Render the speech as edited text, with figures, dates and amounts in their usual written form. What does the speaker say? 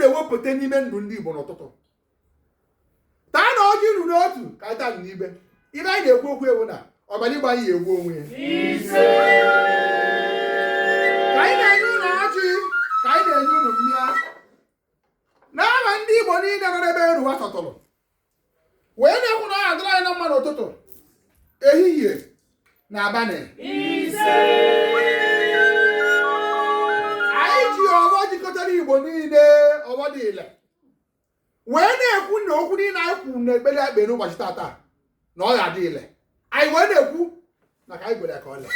na-ewepụta n'ime ndụ ndị Igbo n'ụtụtụ. Taa na ọjị ru n'otu ka anyị taa n'ibe. Ibe anyị na-ekwu okwu ewu na ọbara Igbo anyị egwu onwe ya. Ka anyị na-enye ụlọ ọjị, ka anyị na-enye ụlọ mmịa. N'aha ndị Igbo niile nọ n'ebe eruwa sọtụrụ. Wee na-ekwu na ọ adịrị anyị na mma n'ụtụtụ, ehihie na abalị. Anyị ji ọgbọ jikọtara Igbo niile ọgbọ dị ile. Wee na-ekwu na okwu niile anyị kwuru n'ekpere ekpe n'ụbọchị tata na ọ ya dị ile. Anyị wee na-ekwu maka anyị gwere ka ọ lee.